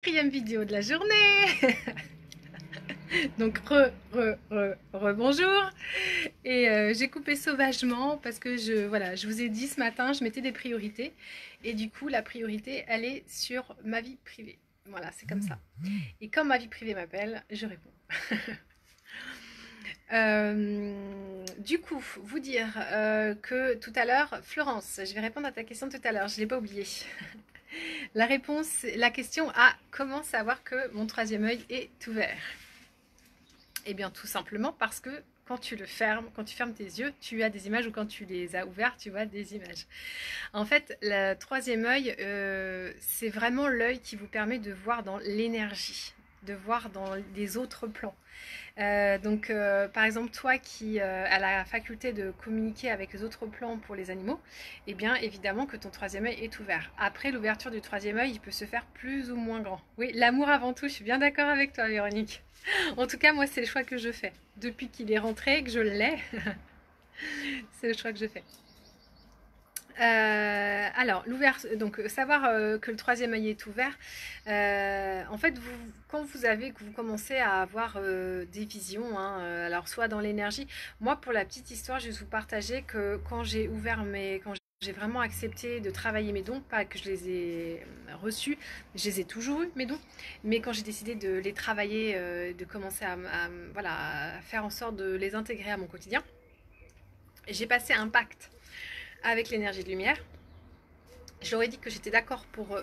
Quatrième vidéo de la journée. Donc bonjour. Et j'ai coupé sauvagement parce que voilà, je vous ai dit ce matin, je mettais des priorités. Et du coup, la priorité, elle est sur ma vie privée. Voilà, c'est comme ça. Et quand ma vie privée m'appelle, je réponds. Du coup, vous dire que tout à l'heure, Florence, je vais répondre à ta question tout à l'heure, je ne l'ai pas oublié. La réponse, la question à comment savoir que mon troisième œil est ouvert. Eh bien, tout simplement parce que quand tu le fermes, quand tu fermes tes yeux, tu as des images, ou quand tu les as ouverts, tu vois des images. En fait, le troisième œil, c'est vraiment l'œil qui vous permet de voir dans l'énergie, de voir dans des autres plans. Par exemple, toi qui as la faculté de communiquer avec les autres plans pour les animaux, eh bien, évidemment que ton troisième œil est ouvert. Après, l'ouverture du troisième œil, il peut se faire plus ou moins grand. Oui, l'amour avant tout, je suis bien d'accord avec toi, Véronique. En tout cas, moi, c'est le choix que je fais. Depuis qu'il est rentré, que je l'ai, c'est le choix que je fais. Alors, donc savoir que le troisième œil est ouvert. En fait, quand que vous commencez à avoir des visions, hein, alors soit dans l'énergie. Moi, pour la petite histoire, je vais vous partager que quand j'ai vraiment accepté de travailler mes dons, pas que je les ai reçus, je les ai toujours eu mes dons, mais quand j'ai décidé de les travailler, de commencer voilà, à faire en sorte de les intégrer à mon quotidien, j'ai passé un pacte avec l'énergie de lumière. Je leur ai dit que j'étais d'accord pour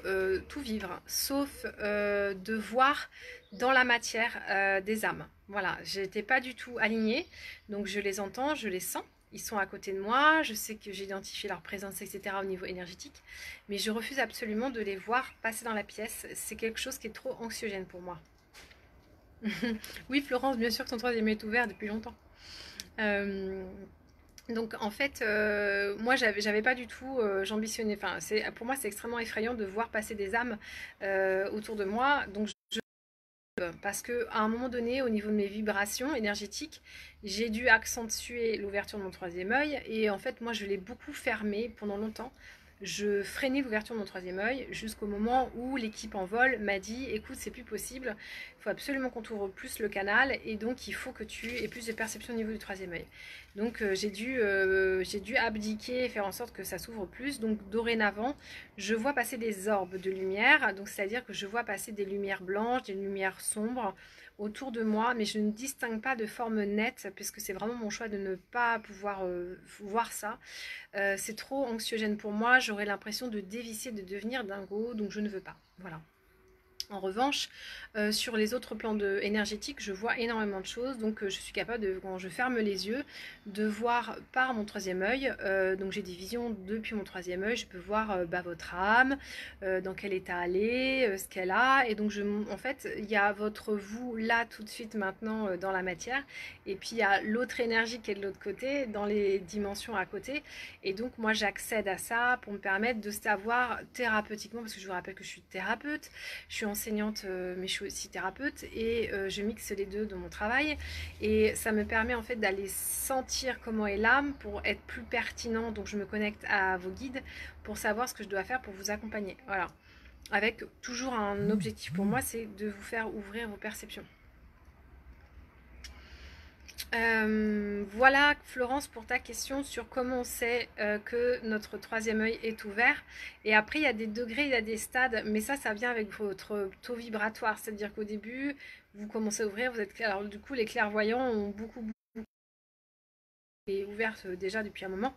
tout vivre, sauf de voir dans la matière des âmes. Voilà, j'étais pas du tout alignée, donc je les entends, je les sens. Ils sont à côté de moi, je sais que j'identifie leur présence, etc. au niveau énergétique, mais je refuse absolument de les voir passer dans la pièce. C'est quelque chose qui est trop anxiogène pour moi. Oui, Florence, bien sûr que ton troisième est ouvert depuis longtemps. Euh, donc en fait, moi j'avais pas du tout, j'ambitionnais. Enfin, pour moi c'est extrêmement effrayant de voir passer des âmes autour de moi. Donc parce que à un moment donné, au niveau de mes vibrations énergétiques, j'ai dû accentuer l'ouverture de mon troisième œil. Et en fait, moi je l'ai beaucoup fermé pendant longtemps. Je freinais l'ouverture de mon troisième œil jusqu'au moment où l'équipe en vol m'a dit écoute, c'est plus possible, il faut absolument qu'on t'ouvre plus le canal et donc il faut que tu aies plus de perception au niveau du troisième œil. Donc j'ai dû abdiquer et faire en sorte que ça s'ouvre plus. Donc dorénavant, je vois passer des orbes de lumière, donc c'est-à-dire que je vois passer des lumières blanches, des lumières sombres autour de moi, mais je ne distingue pas de forme nette puisque c'est vraiment mon choix de ne pas pouvoir voir ça. C'est trop anxiogène pour moi, j'aurais l'impression de dévisser, de devenir dingo, donc je ne veux pas. Voilà. En revanche, sur les autres plans énergétiques, je vois énormément de choses. Donc, je suis capable, quand je ferme les yeux, de voir par mon troisième œil. Donc, j'ai des visions depuis mon troisième œil. Je peux voir votre âme, dans quel état elle est, ce qu'elle a. Et donc, en fait, il y a votre vous là, tout de suite, maintenant, dans la matière. Et puis, il y a l'autre énergie qui est de l'autre côté, dans les dimensions à côté. Et donc, moi, j'accède à ça pour me permettre de savoir thérapeutiquement, parce que je vous rappelle que je suis thérapeute. Je suis enseignante, mais je suis aussi thérapeute et je mixe les deux dans mon travail. Et ça me permet en fait d'aller sentir comment est l'âme pour être plus pertinent. Donc je me connecte à vos guides pour savoir ce que je dois faire pour vous accompagner. Voilà. Avec toujours un objectif pour moi, c'est de vous faire ouvrir vos perceptions. Voilà Florence pour ta question sur comment on sait que notre troisième œil est ouvert. Et après il y a des degrés, il y a des stades, mais ça vient avec votre taux vibratoire, c'est-à-dire qu'au début vous commencez à ouvrir, vous êtes alors du coup les clairvoyants ont beaucoup ouvert déjà depuis un moment.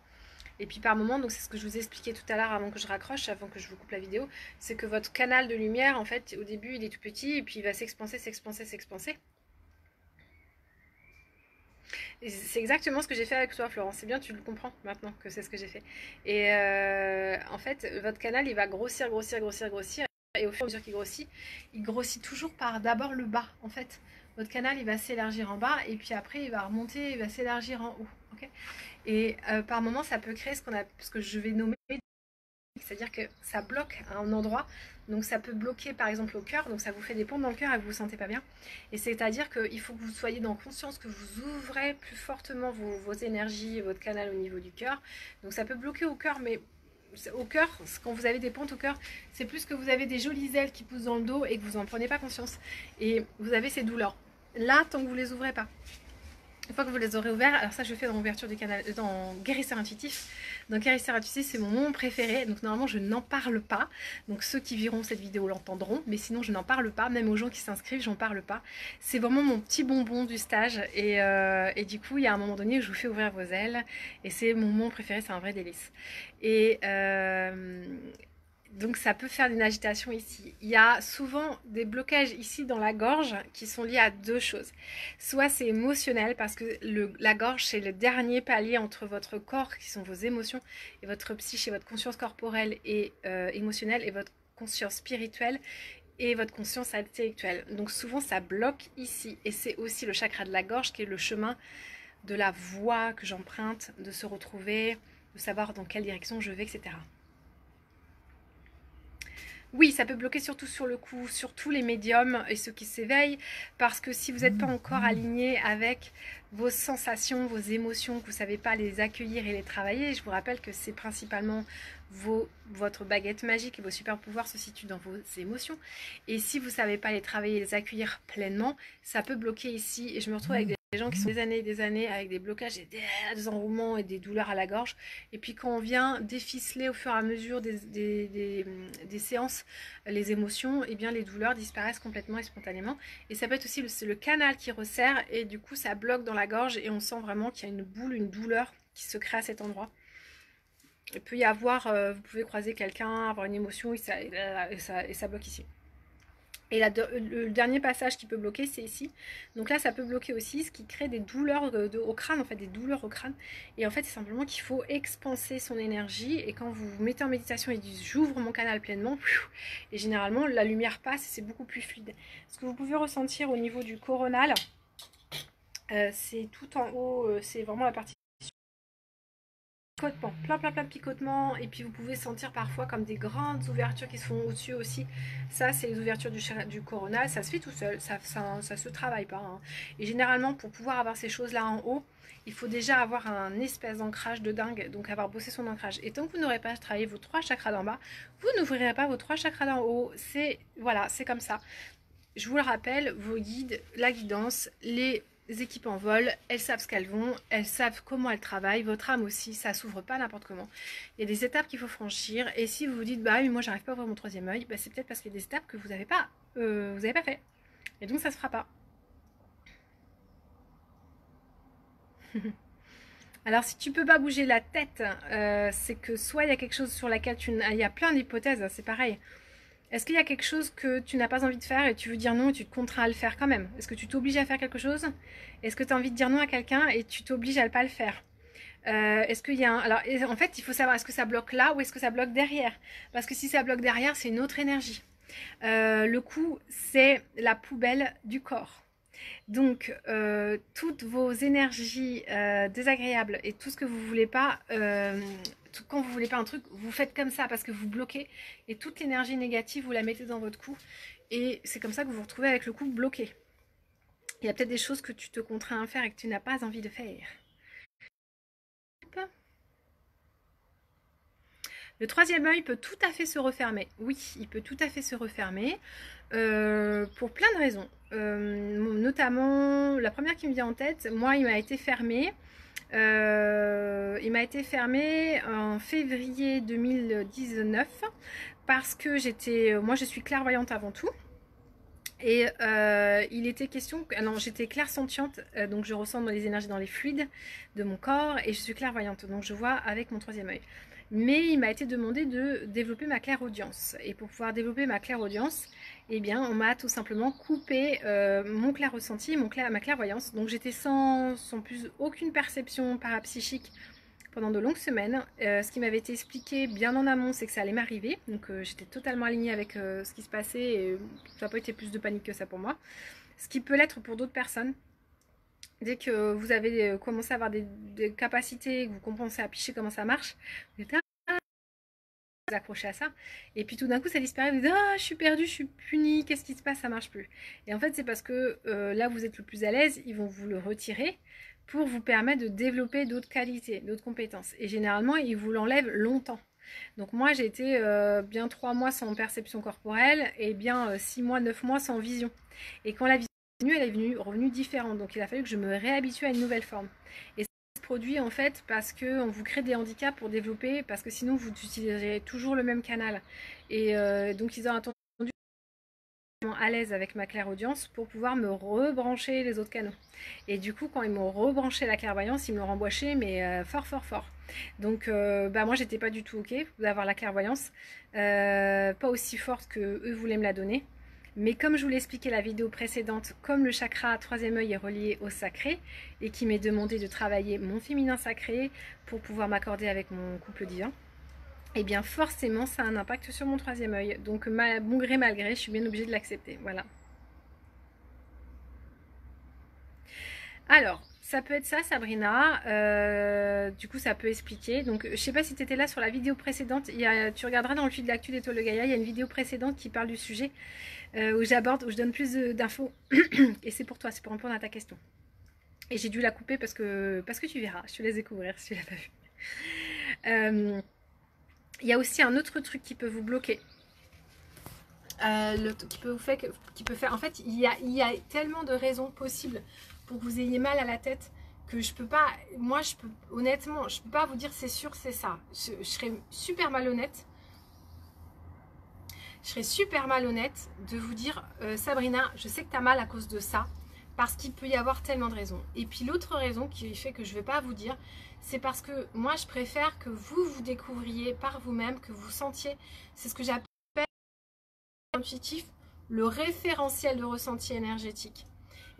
Et puis par moment, donc c'est ce que je vous ai expliqué tout à l'heure avant que je raccroche, avant que je vous coupe la vidéo, c'est que votre canal de lumière en fait au début il est tout petit et puis il va s'expanser, s'expanser, s'expanser. C'est exactement ce que j'ai fait avec toi, Florence. C'est bien, tu le comprends maintenant que c'est ce que j'ai fait. Et en fait, votre canal, il va grossir, grossir, grossir, grossir. Et au fur et à mesure qu'il il grossit toujours par d'abord le bas. En fait, votre canal, il va s'élargir en bas et puis après, il va remonter, il va s'élargir en haut. Okay, et par moment, ça peut créer ce que je vais nommer, c'est-à-dire que ça bloque à un endroit, donc ça peut bloquer par exemple au cœur, donc ça vous fait des pompes dans le cœur et vous vous sentez pas bien. Et c'est-à-dire qu'il faut que vous soyez dans conscience que vous ouvrez plus fortement vos énergies, votre canal au niveau du cœur. Donc ça peut bloquer au cœur, mais au cœur, quand vous avez des pentes au cœur, c'est plus que vous avez des jolies ailes qui poussent dans le dos et que vous n'en prenez pas conscience. Et vous avez ces douleurs. Là, tant que vous ne les ouvrez pas. Une fois que vous les aurez ouverts, alors ça je fais dans l'ouverture du canal, dans Guérisseur Intuitif. Dans Guérisseur Intuitif, c'est mon moment préféré, donc normalement je n'en parle pas. Donc ceux qui verront cette vidéo l'entendront, mais sinon je n'en parle pas, même aux gens qui s'inscrivent, j'en parle pas. C'est vraiment mon petit bonbon du stage, et du coup il y a un moment donné où je vous fais ouvrir vos ailes, et c'est mon moment préféré, c'est un vrai délice. Et donc ça peut faire une agitation ici. Il y a souvent des blocages ici dans la gorge qui sont liés à deux choses. Soit c'est émotionnel parce que la gorge c'est le dernier palier entre votre corps qui sont vos émotions et votre psyché, votre conscience corporelle et émotionnelle et votre conscience spirituelle et votre conscience intellectuelle. Donc souvent ça bloque ici et c'est aussi le chakra de la gorge qui est le chemin de la voie que j'emprunte, de se retrouver, de savoir dans quelle direction je vais, etc. Oui, ça peut bloquer surtout sur le cou, surtout les médiums et ceux qui s'éveillent, parce que si vous n'êtes pas encore aligné avec vos sensations, vos émotions, que vous ne savez pas les accueillir et les travailler, je vous rappelle que c'est principalement votre baguette magique et vos super pouvoirs se situent dans vos émotions. Et si vous ne savez pas les travailler et les accueillir pleinement, ça peut bloquer ici. Et je me retrouve avec des gens qui sont des années et des années avec des blocages et des enroulements et des douleurs à la gorge. Et puis quand on vient déficeler au fur et à mesure des séances les émotions, et bien les douleurs disparaissent complètement et spontanément. Et ça peut être aussi le canal qui resserre et du coup ça bloque dans la gorge et on sent vraiment qu'il y a une boule, une douleur qui se crée à cet endroit. Il peut y avoir, vous pouvez croiser quelqu'un, avoir une émotion et ça bloque ici. Et le dernier passage qui peut bloquer, c'est ici. Donc là, ça peut bloquer aussi, ce qui crée des douleurs au crâne, en fait, des douleurs au crâne. Et en fait, c'est simplement qu'il faut expanser son énergie. Et quand vous vous mettez en méditation et dites j'ouvre mon canal pleinement, et généralement, la lumière passe et c'est beaucoup plus fluide. Ce que vous pouvez ressentir au niveau du coronal, c'est tout en haut, c'est vraiment la partie picotement, plein de picotements, et puis vous pouvez sentir parfois comme des grandes ouvertures qui se font au-dessus aussi. Ça c'est les ouvertures du coronal, ça se fait tout seul, ça se travaille pas, hein. Et généralement pour pouvoir avoir ces choses là en haut, il faut déjà avoir un espèce d'ancrage de dingue, donc avoir bossé son ancrage. Et tant que vous n'aurez pas travaillé vos 3 chakras d'en bas, vous n'ouvrirez pas vos 3 chakras d'en haut. C'est voilà, c'est comme ça. Je vous le rappelle, vos guides, la guidance, les équipes en vol, elles savent ce qu'elles vont, elles savent comment elles travaillent, votre âme aussi, ça s'ouvre pas n'importe comment. Il y a des étapes qu'il faut franchir, et si vous vous dites, bah oui, moi j'arrive pas à ouvrir mon troisième œil, bah, c'est peut-être parce qu'il y a des étapes que vous n'avez pas fait, et donc ça se fera pas. Alors si tu peux pas bouger la tête, c'est que soit il y a quelque chose sur laquelle il y a plein d'hypothèses, c'est pareil. Est-ce qu'il y a quelque chose que tu n'as pas envie de faire et tu veux dire non et tu te contrains à le faire quand même? Est-ce que tu t'obliges à faire quelque chose? Est-ce que tu as envie de dire non à quelqu'un et tu t'obliges à ne pas le faire? Est-ce qu'il y a un... Alors, en fait, il faut savoir, est-ce que ça bloque là ou est-ce que ça bloque derrière? Parce que si ça bloque derrière, c'est une autre énergie. Le cou, c'est la poubelle du corps. Donc, toutes vos énergies désagréables et tout ce que vous voulez pas, quand vous voulez pas un truc, vous faites comme ça parce que vous bloquez et toute l'énergie négative, vous la mettez dans votre cou et c'est comme ça que vous vous retrouvez avec le cou bloqué. Il y a peut-être des choses que tu te contrains à faire et que tu n'as pas envie de faire. Le troisième œil peut tout à fait se refermer. Oui, il peut tout à fait se refermer pour plein de raisons. Notamment, la première qui me vient en tête, moi, il m'a été fermé. Il m'a été fermé en février 2019 parce que moi, je suis clairvoyante avant tout. Et il était question, non, j'étais clairsentiente, donc je ressens dans les énergies, dans les fluides de mon corps, et je suis clairvoyante, donc je vois avec mon troisième œil. Mais il m'a été demandé de développer ma clairaudience. Et pour pouvoir développer ma clairaudience, eh bien, on m'a tout simplement coupé mon clair ressenti, ma clairvoyance. Donc j'étais sans plus aucune perception parapsychique pendant de longues semaines. Ce qui m'avait été expliqué bien en amont, c'est que ça allait m'arriver. Donc j'étais totalement alignée avec ce qui se passait et ça n'a pas été plus de panique que ça pour moi. Ce qui peut l'être pour d'autres personnes. Dès que vous avez commencé à avoir des capacités, que vous commencez à picher comment ça marche, vous êtes vous accrochez à ça. Et puis tout d'un coup ça disparaît, vous dites ah je suis perdue, je suis punie, qu'est-ce qui se passe, ça marche plus. Et en fait c'est parce que là vous êtes le plus à l'aise, ils vont vous le retirer pour vous permettre de développer d'autres qualités, d'autres compétences. Et généralement ils vous l'enlèvent longtemps. Donc moi j'ai été bien 3 mois sans perception corporelle et bien 6 mois, 9 mois sans vision. Et quand la vision est venue, elle est revenue différente. Donc il a fallu que je me réhabitue à une nouvelle forme. Et ça se produit en fait parce qu'on vous crée des handicaps pour développer, parce que sinon vous utiliserez toujours le même canal. Et donc ils ont attendu à l'aise avec ma clairaudience pour pouvoir me rebrancher les autres canaux. Et du coup, quand ils m'ont rebranché la clairvoyance, ils me l'ont rembranché, mais fort, fort, fort. Donc, bah, moi, j'étais pas du tout OK d'avoir la clairvoyance, pas aussi forte que eux voulaient me la donner. Mais comme je vous l'ai expliqué la vidéo précédente, comme le chakra troisième œil est relié au sacré et qui m'est demandé de travailler mon féminin sacré pour pouvoir m'accorder avec mon couple divin, et bien forcément ça a un impact sur mon troisième œil. Donc bon gré mal gré, je suis bien obligée de l'accepter. Voilà. Alors, ça peut être ça, Sabrina. Du coup, ça peut expliquer. Donc, je sais pas si tu étais là sur la vidéo précédente. Tu regarderas dans le fil d'actu d'Étoile de Gaïa, il y a une vidéo précédente qui parle du sujet, où j'aborde, où je donne plus d'infos. Et c'est pour toi, c'est pour répondre à ta question. Et j'ai dû la couper parce que tu verras. Je te laisse découvrir si tu l'as pas vu. Il y a aussi un autre truc qui peut vous bloquer. Qui peut faire. En fait, il y a tellement de raisons possibles pour que vous ayez mal à la tête que je peux pas. Moi, honnêtement, je peux pas vous dire c'est sûr, c'est ça. Je serais super malhonnête. Je serais super malhonnête de vous dire Sabrina, je sais que tu as mal à cause de ça. Parce qu'il peut y avoir tellement de raisons. Et puis l'autre raison qui fait que je ne vais pas vous dire, c'est parce que moi je préfère que vous découvriez par vous-même, que vous sentiez, c'est ce que j'appelle intuitif, le référentiel de ressenti énergétique.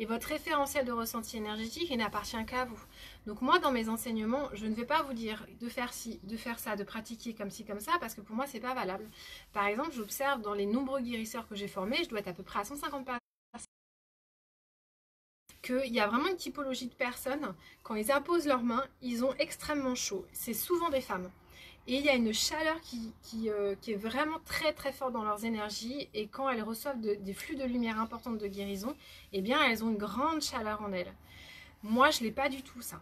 Et votre référentiel de ressenti énergétique, il n'appartient qu'à vous. Donc moi, dans mes enseignements, je ne vais pas vous dire de faire ci, de faire ça, de pratiquer comme ci, comme ça, parce que pour moi, c'est pas valable. Par exemple, j'observe dans les nombreux guérisseurs que j'ai formés, je dois être à peu près à 150 personnes, qu'il y a vraiment une typologie de personnes, quand ils apposent leurs mains, ils ont extrêmement chaud. C'est souvent des femmes. Et il y a une chaleur qui est vraiment très très forte dans leurs énergies. Et quand elles reçoivent des flux de lumière importantes de guérison, eh bien elles ont une grande chaleur en elles. Moi, je n'ai pas du tout ça.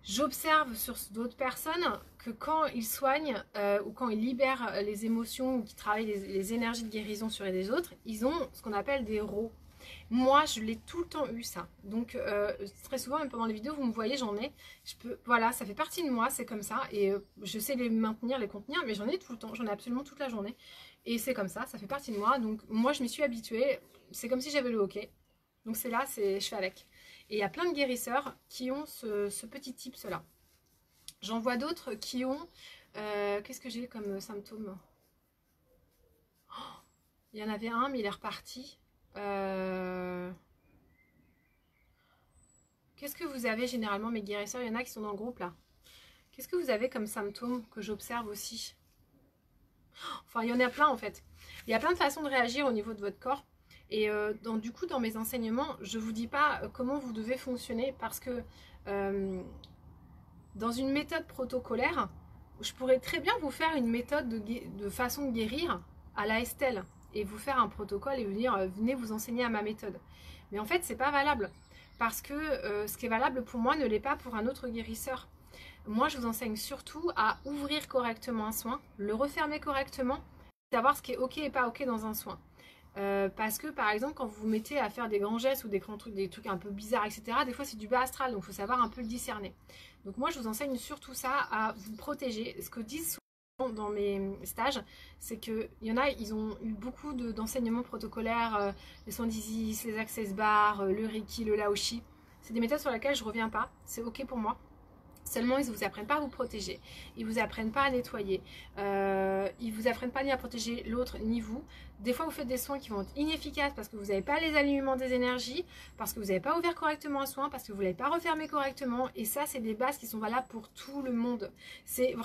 J'observe sur d'autres personnes que quand ils soignent ou quand ils libèrent les émotions ou qu'ils travaillent les énergies de guérison sur les autres, ils ont ce qu'on appelle des rots. Moi, je l'ai tout le temps eu ça. Donc, très souvent, même pendant les vidéos, vous me voyez, j'en ai. Voilà, ça fait partie de moi, c'est comme ça. Et je sais les maintenir, les contenir, mais j'en ai tout le temps. J'en ai absolument toute la journée. Et c'est comme ça fait partie de moi. Donc, moi, je m'y suis habituée. C'est comme si j'avais le hockey. Donc, c'est là, je fais avec. Et il y a plein de guérisseurs qui ont ce petit tips-là. J'en vois d'autres qui ont... Qu'est-ce que j'ai comme symptôme? Il y en avait un, mais il est reparti. Qu'est-ce que vous avez généralement, mes guérisseurs? Il y en a qui sont dans le groupe là. Qu'est-ce que vous avez comme symptômes que j'observe aussi? Enfin, il y en a plein en fait. Il y a plein de façons de réagir au niveau de votre corps. Et du coup, dans mes enseignements, je ne vous dis pas comment vous devez fonctionner parce que dans une méthode protocolaire, je pourrais très bien vous faire une méthode de façon de guérir à la Estelle et vous faire un protocole et vous dire venez vous enseigner à ma méthode. Mais en fait, c'est pas valable parce que ce qui est valable pour moi ne l'est pas pour un autre guérisseur. Moi, je vous enseigne surtout à ouvrir correctement un soin, le refermer correctement, savoir ce qui est ok et pas ok dans un soin. Parce que par exemple, quand vous vous mettez à faire des grands gestes ou des trucs un peu bizarres, etc., des fois c'est du bas astral, donc il faut savoir un peu le discerner. Donc moi, je vous enseigne surtout ça, à vous protéger. Ce que disent souvent dans mes stages, c'est qu'il y en a, ils ont eu beaucoup d'enseignements protocolaires, les soins d'Isis, les access bars, le Reiki, le Laoshi. C'est des méthodes sur lesquelles je ne reviens pas, c'est ok pour moi. Seulement, ils ne vous apprennent pas à vous protéger. Ils ne vous apprennent pas à nettoyer. Ils ne vous apprennent pas ni à protéger l'autre, ni vous. Des fois, vous faites des soins qui vont être inefficaces parce que vous n'avez pas les alignements des énergies, parce que vous n'avez pas ouvert correctement un soin, parce que vous ne l'avez pas refermé correctement. Et ça, c'est des bases qui sont valables pour tout le monde. C'est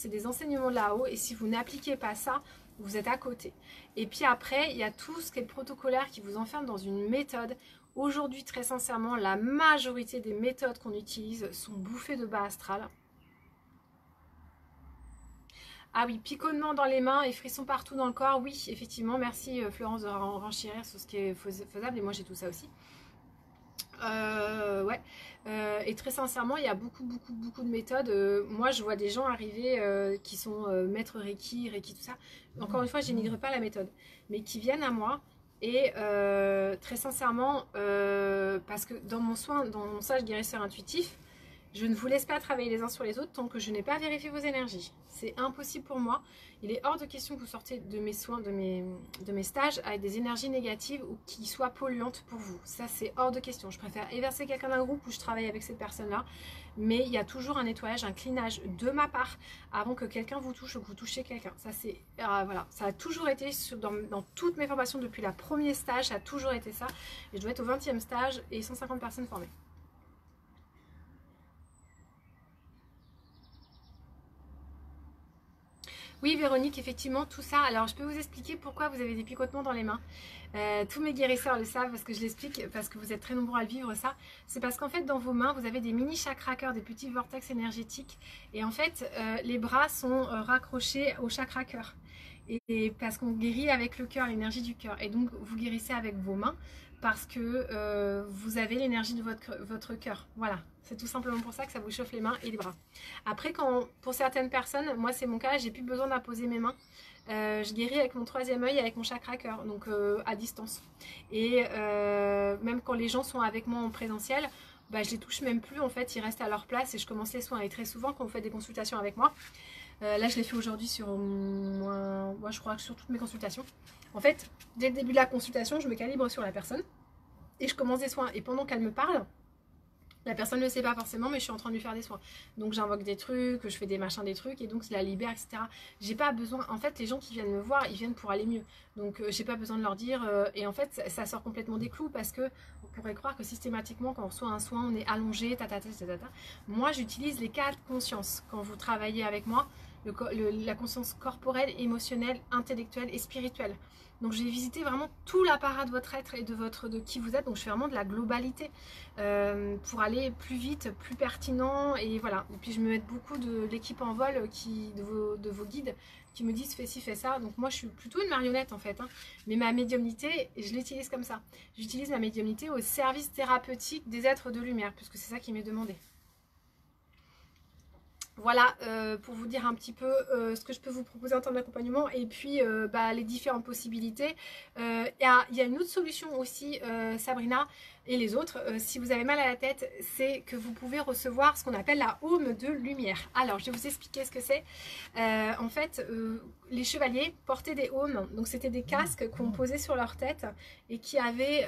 des enseignements de là-haut. Et si vous n'appliquez pas ça, vous êtes à côté. Et puis après, il y a tout ce qui est protocolaire qui vous enferme dans une méthode. Aujourd'hui, très sincèrement, la majorité des méthodes qu'on utilise sont bouffées de bas astral. Ah oui, picotement dans les mains et frissons partout dans le corps. Oui, effectivement, merci Florence de renchérir sur ce qui est faisable. Et moi, j'ai tout ça aussi. Ouais. Et très sincèrement, il y a beaucoup de méthodes. Moi, je vois des gens arriver qui sont maîtres Reiki, Reiki, tout ça. Encore une fois, je dénigre pas la méthode, mais qui viennent à moi. Et très sincèrement, parce que dans mon stage guérisseur intuitif, je ne vous laisse pas travailler les uns sur les autres tant que je n'ai pas vérifié vos énergies. C'est impossible pour moi. Il est hors de question que vous sortez de mes soins, de mes stages avec des énergies négatives ou qui soient polluantes pour vous. Ça, c'est hors de question. Je préfère éverser quelqu'un d'un groupe où je travaille avec cette personne-là. Mais il y a toujours un nettoyage, un cleanage de ma part avant que quelqu'un vous touche ou que vous touchiez quelqu'un. Ça, c'est voilà. Ça a toujours été dans toutes mes formations depuis le premier stage. Ça a toujours été ça. Et je dois être au 20e stage et 150 personnes formées. Oui, Véronique, effectivement, tout ça. Alors, je peux vous expliquer pourquoi vous avez des picotements dans les mains. Tous mes guérisseurs le savent parce que je l'explique, parce que vous êtes très nombreux à le vivre ça. C'est parce qu'en fait, dans vos mains, vous avez des mini chakras cœur, des petits vortex énergétiques. Et en fait, les bras sont raccrochés au chakra cœur. Et parce qu'on guérit avec le cœur, l'énergie du cœur. Et donc, vous guérissez avec vos mains parce que vous avez l'énergie de votre cœur. Voilà, c'est tout simplement pour ça que ça vous chauffe les mains et les bras. Après, pour certaines personnes, moi c'est mon cas, j'ai plus besoin d'imposer mes mains. Je guéris avec mon troisième œil, avec mon chakra cœur, donc à distance. Et même quand les gens sont avec moi en présentiel, bah, je les touche même plus, en fait, ils restent à leur place et je commence les soins. Et très souvent, quand vous faites des consultations avec moi, là je l'ai fait aujourd'hui sur moi je crois que sur toutes mes consultations. En fait, dès le début de la consultation, je me calibre sur la personne et je commence des soins. Et pendant qu'elle me parle, la personne ne le sait pas forcément, mais je suis en train de lui faire des soins. Donc j'invoque des trucs, je fais des machins, des trucs, et donc je la libère, etc. J'ai pas besoin. En fait, les gens qui viennent me voir, ils viennent pour aller mieux. Donc j'ai pas besoin de leur dire. Et en fait, ça sort complètement des clous parce que on pourrait croire que systématiquement, quand on reçoit un soin, on est allongé, Moi, j'utilise les quatre consciences quand vous travaillez avec moi. La conscience corporelle, émotionnelle, intellectuelle et spirituelle. Donc je vais visiter vraiment tout l'apparat de votre être et de qui vous êtes. Donc je fais vraiment de la globalité pour aller plus vite, plus pertinent. Et voilà. Et puis je me mets beaucoup de l'équipe en vol de vos guides qui me disent fais ci, fais ça. Donc moi je suis plutôt une marionnette en fait. Hein. Mais ma médiumnité, je l'utilise comme ça. J'utilise ma médiumnité au service thérapeutique des êtres de lumière, puisque c'est ça qui m'est demandé. Voilà, pour vous dire un petit peu ce que je peux vous proposer en termes d'accompagnement et puis les différentes possibilités. Il y a une autre solution aussi, Sabrina et les autres, si vous avez mal à la tête, c'est que vous pouvez recevoir ce qu'on appelle la aume de lumière. Alors, je vais vous expliquer ce que c'est. En fait, les chevaliers portaient des aumes, donc c'était des casques qu'on posait sur leur tête et qui avaient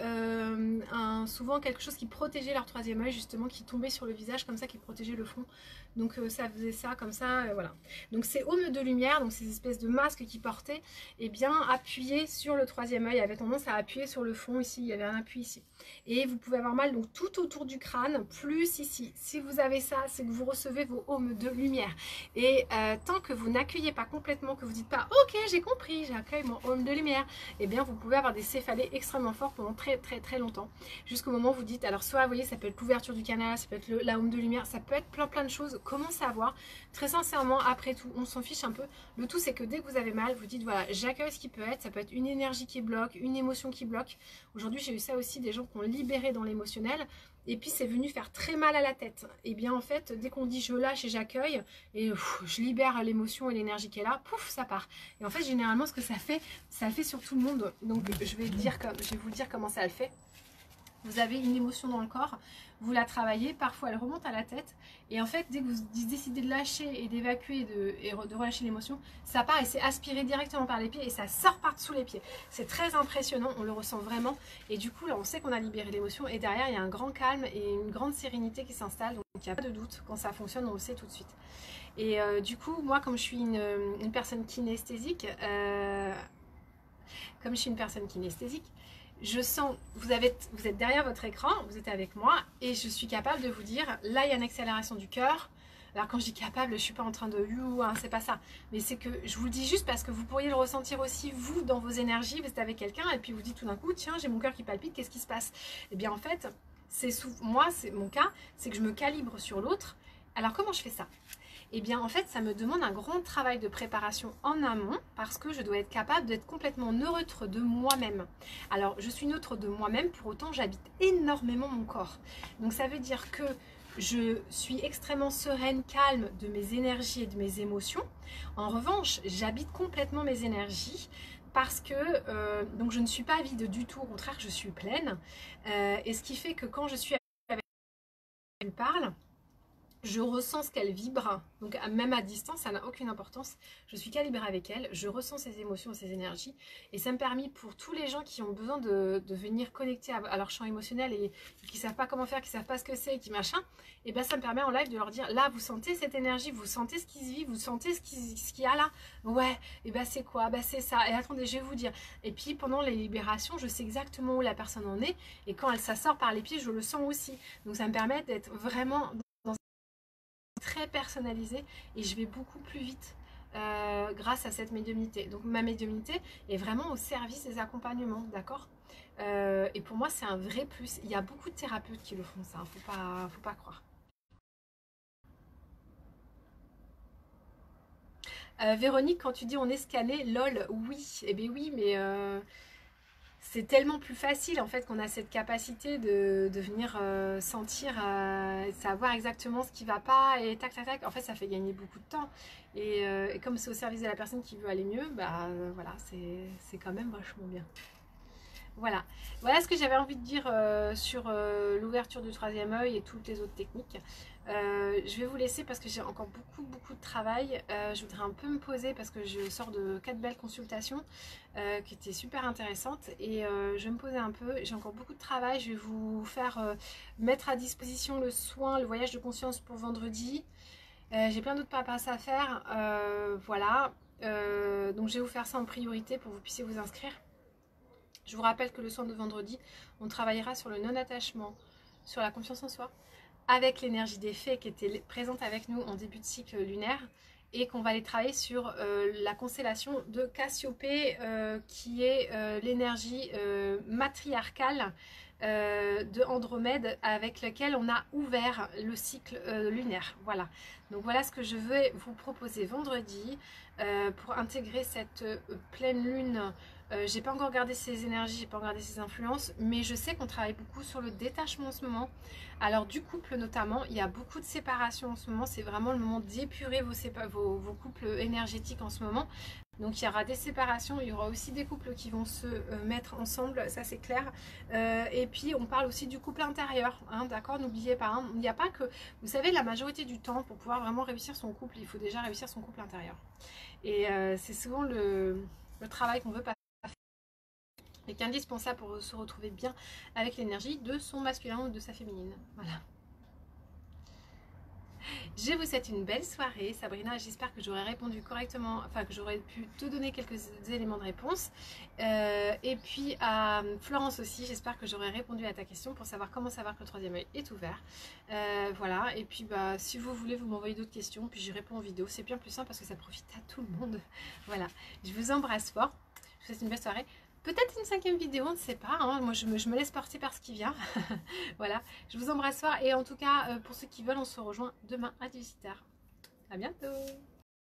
souvent quelque chose qui protégeait leur troisième œil, justement, qui tombait sur le visage comme ça, qui protégeait le front. Donc ça faisait ça comme ça, voilà. Donc ces aumes de lumière, donc ces espèces de masques qu'ils portaient, et bien appuyés sur le troisième œil, avaient tendance à appuyer sur le front ici, il y avait un appui ici. Et vous pouvez avoir mal donc tout autour du crâne, plus ici. Si vous avez ça, c'est que vous recevez vos aumes de lumière. Et tant que vous n'accueillez pas complètement, que vous dites pas ok j'ai compris, j'accueille mon aume de lumière, et bien vous pouvez avoir des céphalées extrêmement forts pendant très longtemps. Jusqu'au moment où vous dites, alors soit vous voyez ça peut être l'ouverture du canal, ça peut être la aume de lumière, ça peut être plein de choses. Comment savoir? Très sincèrement, après tout, on s'en fiche un peu. Le tout, c'est que dès que vous avez mal, vous dites voilà, j'accueille ce qui peut être. Ça peut être une énergie qui bloque, une émotion qui bloque. Aujourd'hui, j'ai eu ça aussi, des gens qui ont libéré dans l'émotionnel. Et puis, c'est venu faire très mal à la tête. Et bien, en fait, dès qu'on dit je lâche et j'accueille, et je libère l'émotion et l'énergie qui est là, pouf, ça part. Et en fait, généralement, ce que ça le fait sur tout le monde. Donc, je vais vous dire comment ça le fait. Vous avez une émotion dans le corps, vous la travaillez, parfois elle remonte à la tête, et en fait dès que vous décidez de lâcher et d'évacuer et de relâcher l'émotion, ça part et c'est aspiré directement par les pieds et ça sort par dessous les pieds. C'est très impressionnant, on le ressent vraiment, et du coup là on sait qu'on a libéré l'émotion et derrière il y a un grand calme et une grande sérénité qui s'installe, donc il n'y a pas de doute, quand ça fonctionne on le sait tout de suite. Et du coup moi comme je suis une personne kinesthésique, je sens, vous êtes derrière votre écran, vous êtes avec moi et je suis capable de vous dire, là il y a une accélération du cœur. Alors quand je dis capable, je ne suis pas en train de hein, c'est pas ça. Mais c'est que je vous le dis juste parce que vous pourriez le ressentir aussi, vous, dans vos énergies. Vous êtes avec quelqu'un et puis vous dites tout d'un coup, tiens, j'ai mon cœur qui palpite, qu'est-ce qui se passe? Et bien en fait, moi, c'est mon cas, c'est que je me calibre sur l'autre. Alors comment je fais ça? Eh bien, en fait, ça me demande un grand travail de préparation en amont parce que je dois être capable d'être complètement neutre de moi-même. Alors, je suis neutre de moi-même, pour autant, j'habite énormément mon corps. Donc, ça veut dire que je suis extrêmement sereine, calme de mes énergies et de mes émotions. En revanche, j'habite complètement mes énergies parce que donc je ne suis pas vide du tout, au contraire, je suis pleine. Et ce qui fait que quand je suis avec elle parle, je ressens ce qu'elle vibre, donc même à distance, ça n'a aucune importance. Je suis calibrée avec elle, je ressens ses émotions, ses énergies, et ça me permet pour tous les gens qui ont besoin de venir connecter à leur champ émotionnel et qui ne savent pas comment faire, qui ne savent pas ce que c'est, qui machin, et ben ça me permet en live de leur dire, là vous sentez cette énergie, vous sentez ce qui se vit, vous sentez ce qu'il y a là, ouais, et ben c'est quoi, ben c'est ça, et attendez, je vais vous dire. Et puis pendant les libérations, je sais exactement où la personne en est, et quand ça sort par les pieds, je le sens aussi. Donc ça me permet d'être vraiment très personnalisé et je vais beaucoup plus vite grâce à cette médiumnité. Donc ma médiumnité est vraiment au service des accompagnements, d'accord. Et pour moi c'est un vrai plus. Il y a beaucoup de thérapeutes qui le font ça, faut pas croire. Véronique, quand tu dis on est scanné, lol, oui, eh bien oui, mais c'est tellement plus facile en fait qu'on a cette capacité de venir sentir, savoir exactement ce qui va pas et tac tac tac. En fait, ça fait gagner beaucoup de temps. Et comme c'est au service de la personne qui veut aller mieux, bah voilà, c'est quand même vachement bien. Voilà, voilà ce que j'avais envie de dire sur l'ouverture du troisième œil et toutes les autres techniques. Je vais vous laisser parce que j'ai encore beaucoup de travail. Je voudrais un peu me poser parce que je sors de 4 belles consultations qui étaient super intéressantes et je vais me poser un peu. J'ai encore beaucoup de travail. Je vais vous faire mettre à disposition le soin, le voyage de conscience pour vendredi. J'ai plein d'autres papasses à faire. Voilà. Donc je vais vous faire ça en priorité pour que vous puissiez vous inscrire. Je vous rappelle que le soin de vendredi, on travaillera sur le non-attachement, sur la confiance en soi, avec l'énergie des fées qui était présente avec nous en début de cycle lunaire et qu'on va aller travailler sur la constellation de Cassiopée qui est l'énergie matriarcale de Andromède avec laquelle on a ouvert le cycle lunaire. Voilà. Donc voilà ce que je vais vous proposer vendredi pour intégrer cette pleine lune. J'ai pas encore regardé ses énergies, j'ai pas regardé ses influences, mais je sais qu'on travaille beaucoup sur le détachement en ce moment. Alors du couple notamment, il y a beaucoup de séparation en ce moment, c'est vraiment le moment d'épurer vos couples énergétiques en ce moment. Donc il y aura des séparations, il y aura aussi des couples qui vont se mettre ensemble, ça c'est clair. Et puis on parle aussi du couple intérieur, hein, d'accord. N'oubliez pas, hein, il n'y a pas que, vous savez, la majorité du temps, pour pouvoir vraiment réussir son couple, il faut déjà réussir son couple intérieur. Et c'est souvent le travail qu'on veut passer et qui est indispensable pour se retrouver bien avec l'énergie de son masculin ou de sa féminine. Voilà. Je vous souhaite une belle soirée, Sabrina. J'espère que j'aurai répondu correctement, enfin que j'aurai pu te donner quelques éléments de réponse. Et puis à Florence aussi, j'espère que j'aurai répondu à ta question pour savoir comment savoir que le troisième œil est ouvert. Voilà, et puis bah, si vous voulez, vous m'envoyez d'autres questions, puis j'y réponds en vidéo. C'est bien plus simple parce que ça profite à tout le monde. Voilà, je vous embrasse fort. Je vous souhaite une belle soirée. Peut-être une 5e vidéo, on ne sait pas. Hein. Moi, je me laisse porter par ce qui vient. Voilà. Je vous embrasse fort. Et en tout cas, pour ceux qui veulent, on se rejoint demain à 18h. À bientôt.